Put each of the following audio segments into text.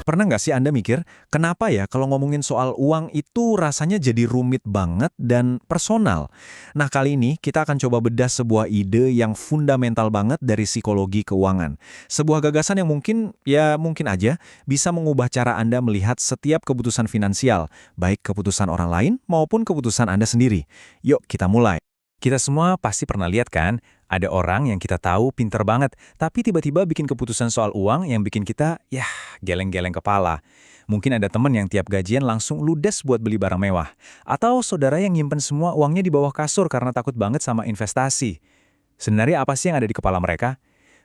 Pernah nggak sih Anda mikir, kenapa ya kalau ngomongin soal uang itu rasanya jadi rumit banget dan personal? Nah, kali ini kita akan coba bedah sebuah ide yang fundamental banget dari psikologi keuangan. Sebuah gagasan yang mungkin aja bisa mengubah cara Anda melihat setiap keputusan finansial, baik keputusan orang lain maupun keputusan Anda sendiri. Yuk, kita mulai. Kita semua pasti pernah lihat kan, ada orang yang kita tahu pinter banget, tapi tiba-tiba bikin keputusan soal uang yang bikin kita, geleng-geleng kepala. Mungkin ada teman yang tiap gajian langsung ludes buat beli barang mewah. Atau saudara yang nyimpen semua uangnya di bawah kasur karena takut banget sama investasi. Sebenarnya apa sih yang ada di kepala mereka?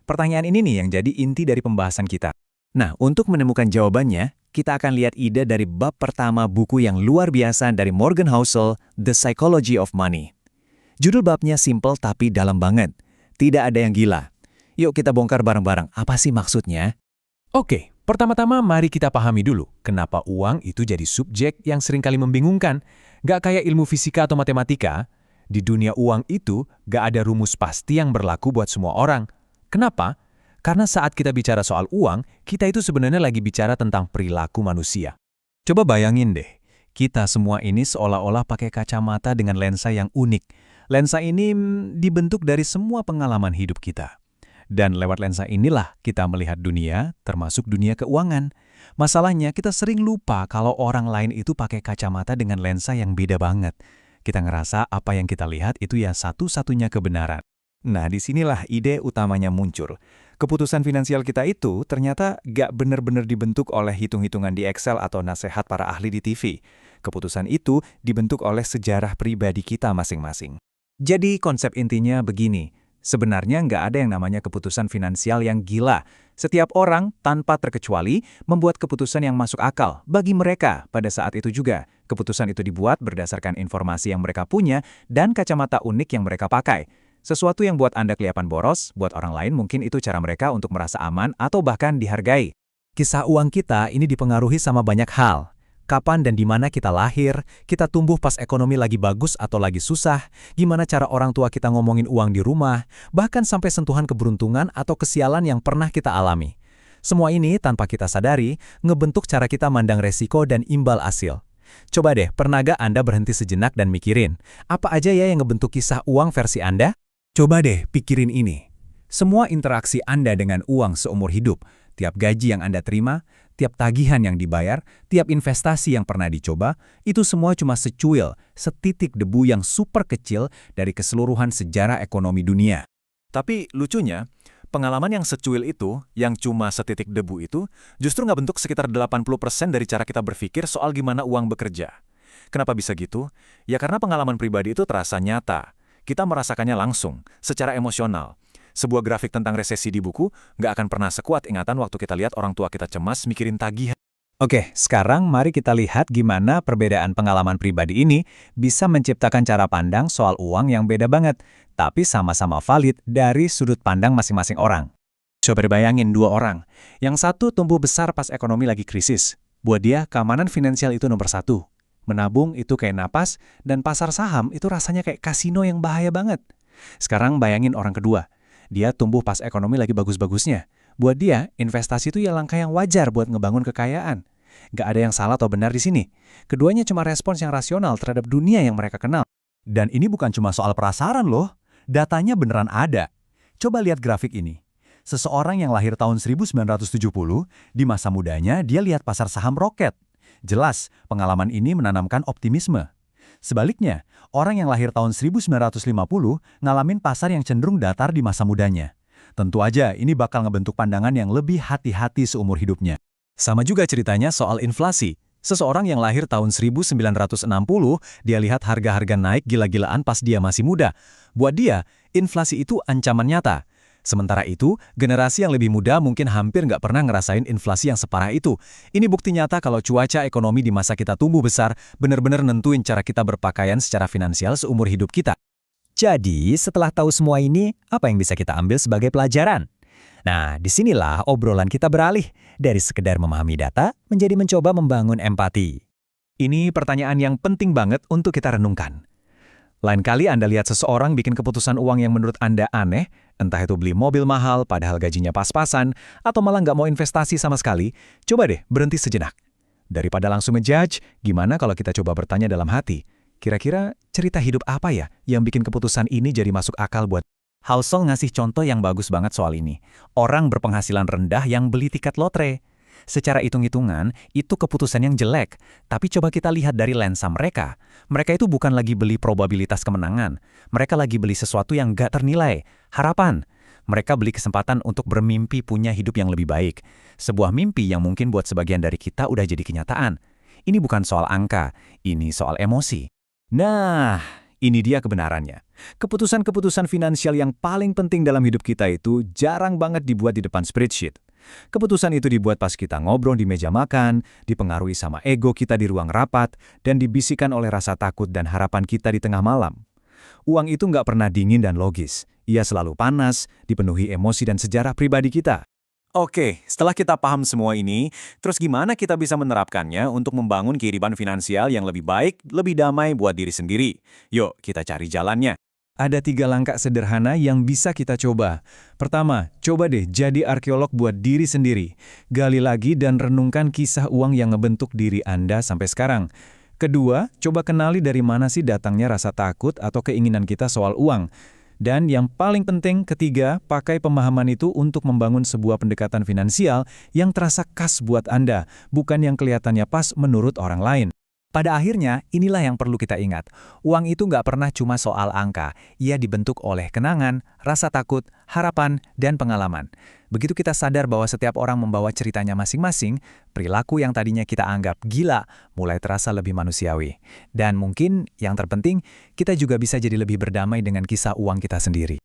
Pertanyaan ini nih yang jadi inti dari pembahasan kita. Nah, untuk menemukan jawabannya, kita akan lihat ide dari bab pertama buku yang luar biasa dari Morgan Housel, The Psychology of Money. Judul babnya simple tapi dalam banget. Tidak ada yang gila. Yuk kita bongkar bareng-bareng. Apa sih maksudnya? Oke, pertama-tama mari kita pahami dulu kenapa uang itu jadi subjek yang seringkali membingungkan. Gak kayak ilmu fisika atau matematika. Di dunia uang itu gak ada rumus pasti yang berlaku buat semua orang. Kenapa? Karena saat kita bicara soal uang, kita itu sebenarnya lagi bicara tentang perilaku manusia. Coba bayangin deh, kita semua ini seolah-olah pakai kacamata dengan lensa yang unik. Lensa ini dibentuk dari semua pengalaman hidup kita. Dan lewat lensa inilah kita melihat dunia, termasuk dunia keuangan. Masalahnya kita sering lupa kalau orang lain itu pakai kacamata dengan lensa yang beda banget. Kita ngerasa apa yang kita lihat itu ya satu-satunya kebenaran. Nah, disinilah ide utamanya muncul. Keputusan finansial kita itu ternyata gak benar-benar dibentuk oleh hitung-hitungan di Excel atau nasihat para ahli di TV. Keputusan itu dibentuk oleh sejarah pribadi kita masing-masing. Jadi konsep intinya begini, sebenarnya nggak ada yang namanya keputusan finansial yang gila. Setiap orang, tanpa terkecuali, membuat keputusan yang masuk akal bagi mereka pada saat itu juga. Keputusan itu dibuat berdasarkan informasi yang mereka punya dan kacamata unik yang mereka pakai. Sesuatu yang buat Anda kelihatan boros, buat orang lain mungkin itu cara mereka untuk merasa aman atau bahkan dihargai. Kisah uang kita ini dipengaruhi sama banyak hal. Kapan dan di mana kita lahir, kita tumbuh pas ekonomi lagi bagus atau lagi susah, gimana cara orang tua kita ngomongin uang di rumah, bahkan sampai sentuhan keberuntungan atau kesialan yang pernah kita alami. Semua ini tanpa kita sadari, ngebentuk cara kita mandang resiko dan imbal hasil. Coba deh, pernah gak Anda berhenti sejenak dan mikirin, apa aja ya yang ngebentuk kisah uang versi Anda? Coba deh pikirin ini. Semua interaksi Anda dengan uang seumur hidup, tiap gaji yang Anda terima, tiap tagihan yang dibayar, tiap investasi yang pernah dicoba, itu semua cuma secuil, setitik debu yang super kecil dari keseluruhan sejarah ekonomi dunia. Tapi lucunya, pengalaman yang secuil itu, yang cuma setitik debu itu, justru nggak bentuk sekitar 80% dari cara kita berpikir soal gimana uang bekerja. Kenapa bisa gitu? Ya karena pengalaman pribadi itu terasa nyata. Kita merasakannya langsung, secara emosional. Sebuah grafik tentang resesi di buku nggak akan pernah sekuat ingatan waktu kita lihat orang tua kita cemas mikirin tagihan. Oke, sekarang mari kita lihat gimana perbedaan pengalaman pribadi ini bisa menciptakan cara pandang soal uang yang beda banget, tapi sama-sama valid dari sudut pandang masing-masing orang. Coba bayangin dua orang. Yang satu tumbuh besar pas ekonomi lagi krisis. Buat dia, keamanan finansial itu nomor satu. Menabung itu kayak napas, dan pasar saham itu rasanya kayak kasino yang bahaya banget. Sekarang bayangin orang kedua. Dia tumbuh pas ekonomi lagi bagus-bagusnya. Buat dia, investasi itu ya langkah yang wajar buat ngebangun kekayaan. Gak ada yang salah atau benar di sini. Keduanya cuma respons yang rasional terhadap dunia yang mereka kenal. Dan ini bukan cuma soal perasaan loh. Datanya beneran ada. Coba lihat grafik ini. Seseorang yang lahir tahun 1970, di masa mudanya dia lihat pasar saham roket. Jelas, pengalaman ini menanamkan optimisme. Sebaliknya, orang yang lahir tahun 1950 ngalamin pasar yang cenderung datar di masa mudanya. Tentu aja ini bakal ngebentuk pandangan yang lebih hati-hati seumur hidupnya. Sama juga ceritanya soal inflasi. Seseorang yang lahir tahun 1960, dia lihat harga-harga naik gila-gilaan pas dia masih muda. Buat dia, inflasi itu ancaman nyata. Sementara itu, generasi yang lebih muda mungkin hampir nggak pernah ngerasain inflasi yang separah itu. Ini bukti nyata kalau cuaca ekonomi di masa kita tumbuh besar benar-benar nentuin cara kita berpakaian secara finansial seumur hidup kita. Jadi, setelah tahu semua ini, apa yang bisa kita ambil sebagai pelajaran? Nah, disinilah obrolan kita beralih dari sekedar memahami data menjadi mencoba membangun empati. Ini pertanyaan yang penting banget untuk kita renungkan. Lain kali Anda lihat seseorang bikin keputusan uang yang menurut Anda aneh, entah itu beli mobil mahal padahal gajinya pas-pasan, atau malah nggak mau investasi sama sekali, coba deh berhenti sejenak. Daripada langsung ngejudge, gimana kalau kita coba bertanya dalam hati, kira-kira cerita hidup apa ya yang bikin keputusan ini jadi masuk akal buat. Housel ngasih contoh yang bagus banget soal ini. Orang berpenghasilan rendah yang beli tiket lotre. Secara hitung-hitungan, itu keputusan yang jelek. Tapi coba kita lihat dari lensa mereka. Mereka itu bukan lagi beli probabilitas kemenangan. Mereka lagi beli sesuatu yang gak ternilai. Harapan. Mereka beli kesempatan untuk bermimpi punya hidup yang lebih baik. Sebuah mimpi yang mungkin buat sebagian dari kita udah jadi kenyataan. Ini bukan soal angka, ini soal emosi. Nah, ini dia kebenarannya. Keputusan-keputusan finansial yang paling penting dalam hidup kita itu jarang banget dibuat di depan spreadsheet. Keputusan itu dibuat pas kita ngobrol di meja makan, dipengaruhi sama ego kita di ruang rapat, dan dibisikkan oleh rasa takut dan harapan kita di tengah malam. Uang itu nggak pernah dingin dan logis. Ia selalu panas, dipenuhi emosi dan sejarah pribadi kita. Oke, setelah kita paham semua ini, terus gimana kita bisa menerapkannya untuk membangun kehidupan finansial yang lebih baik, lebih damai buat diri sendiri? Yuk, kita cari jalannya. Ada 3 langkah sederhana yang bisa kita coba. Pertama, coba deh jadi arkeolog buat diri sendiri. Gali lagi dan renungkan kisah uang yang ngebentuk diri Anda sampai sekarang. Kedua, coba kenali dari mana sih datangnya rasa takut atau keinginan kita soal uang. Dan yang paling penting, ketiga, pakai pemahaman itu untuk membangun sebuah pendekatan finansial yang terasa khas buat Anda, bukan yang kelihatannya pas menurut orang lain. Pada akhirnya, inilah yang perlu kita ingat. Uang itu nggak pernah cuma soal angka. Ia dibentuk oleh kenangan, rasa takut, harapan, dan pengalaman. Begitu kita sadar bahwa setiap orang membawa ceritanya masing-masing, perilaku yang tadinya kita anggap gila mulai terasa lebih manusiawi. Dan mungkin yang terpenting, kita juga bisa jadi lebih berdamai dengan kisah uang kita sendiri.